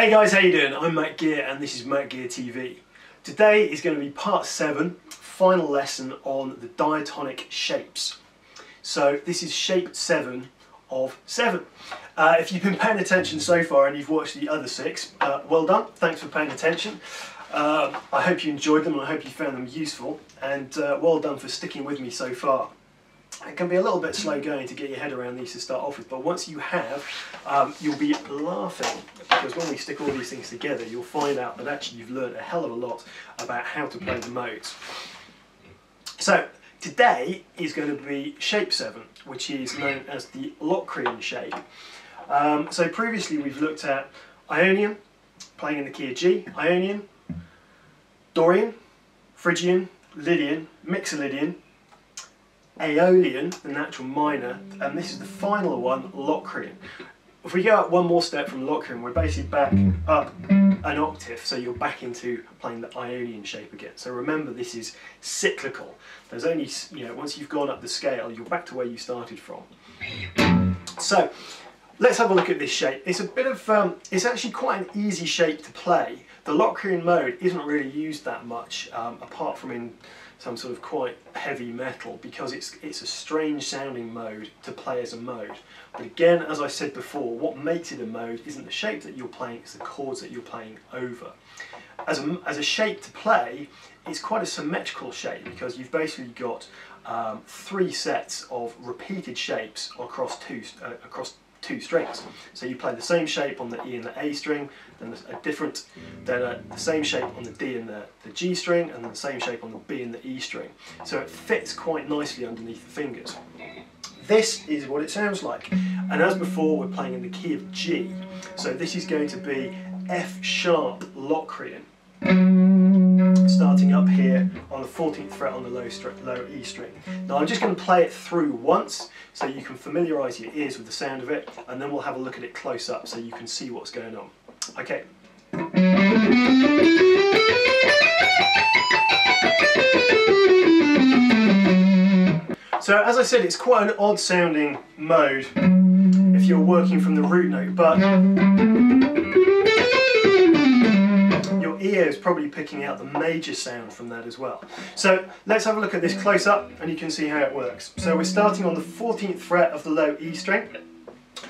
Hey guys, how you doing? I'm Matt Gear and this is Matt Gear TV. Today is going to be part 7, final lesson on the diatonic shapes. So this is shape 7 of 7. If you've been paying attention so far and you've watched the other 6, well done, thanks for paying attention. I hope you enjoyed them and I hope you found them useful, and well done for sticking with me so far. It can be a little bit slow going to get your head around these to start off with, but once you have, you'll be laughing, because when we stick all these things together you'll find out that actually you've learned a hell of a lot about how to play the modes. So today is going to be shape 7, which is known as the Locrian shape. So previously we've looked at Ionian, playing in the key of G, Ionian, Dorian, Phrygian, Lydian, Mixolydian, Aeolian, the natural minor, and this is the final one, Locrian. If we go up one more step from Locrian, we're basically back up an octave, so you're back into playing the Ionian shape again. So remember, this is cyclical. There's only, once you've gone up the scale, you're back to where you started from. So let's have a look at this shape. It's a bit of, it's actually quite an easy shape to play. The Locrian mode isn't really used that much, apart from in some sort of quite heavy metal, because it's a strange sounding mode to play as a mode. But again, as I said before, what makes it a mode isn't the shape that you're playing, it's the chords that you're playing over. As a shape to play, it's quite a symmetrical shape, because you've basically got 3 sets of repeated shapes across two strings. So you play the same shape on the E and the A string, then the same shape on the D and the G string, and then the same shape on the B and the E string. So it fits quite nicely underneath the fingers. This is what it sounds like. And as before, we're playing in the key of G. So this is going to be F sharp Locrian, starting up here on the 14th fret on the low E string. Now I'm just going to play it through once so you can familiarise your ears with the sound of it, and then we'll have a look at it close up so you can see what's going on. Okay. So as I said, it's quite an odd sounding mode if you're working from the root note, but your ear is probably picking out the major sound from that as well. So let's have a look at this close up and you can see how it works. So we're starting on the 14th fret of the low E string,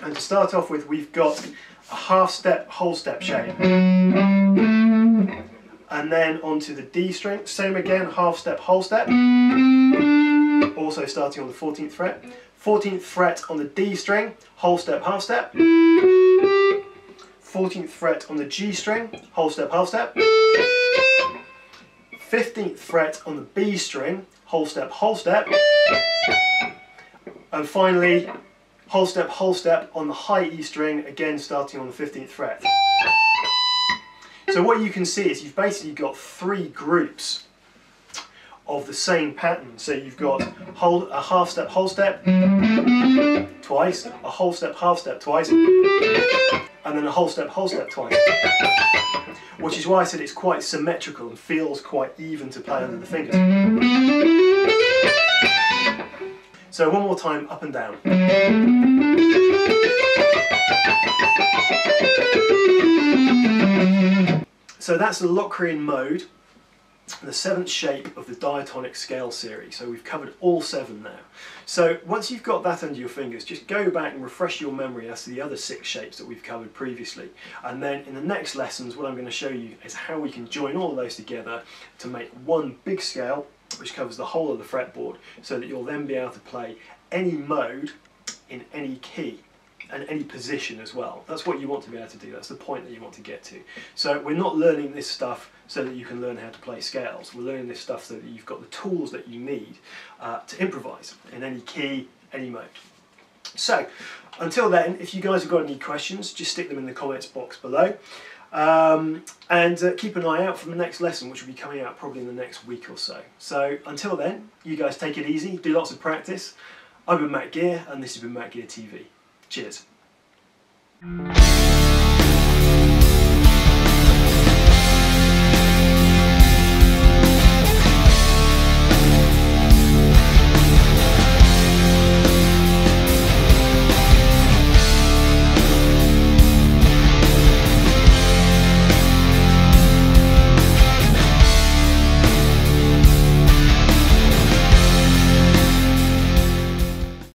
and to start off with we've got a half step, whole step shape. And then onto the D string, same again, half step, whole step. Also starting on the 14th fret. 14th fret on the D string, whole step, half step. 14th fret on the G string, whole step, half step. 15th fret on the B string, whole step, and finally whole step on the high E string, again starting on the 15th fret. So what you can see is you've basically got 3 groups of the same pattern. So you've got a half step, whole step twice, a whole step, half step twice, and then a whole step twice. Which is why I said it's quite symmetrical and feels quite even to play under the fingers. So one more time, up and down. So that's the Locrian mode, the 7th shape of the diatonic scale series. So we've covered all 7 now. So once you've got that under your fingers, just go back and refresh your memory as to the other 6 shapes that we've covered previously. And then in the next lessons, what I'm going to show you is how we can join all of those together to make one big scale, which covers the whole of the fretboard, so that you'll then be able to play any mode in any key and any position as well. That's what you want to be able to do. That's the point that you want to get to. So we're not learning this stuff so that you can learn how to play scales. We're learning this stuff so that you've got the tools that you need to improvise in any key, any mode. So until then, if you guys have got any questions, just stick them in the comments box below. And keep an eye out for the next lesson, which will be coming out probably in the next week or so. So until then, you guys take it easy, do lots of practice. I've been Matt Gear and this has been Matt Gear TV. Cheers.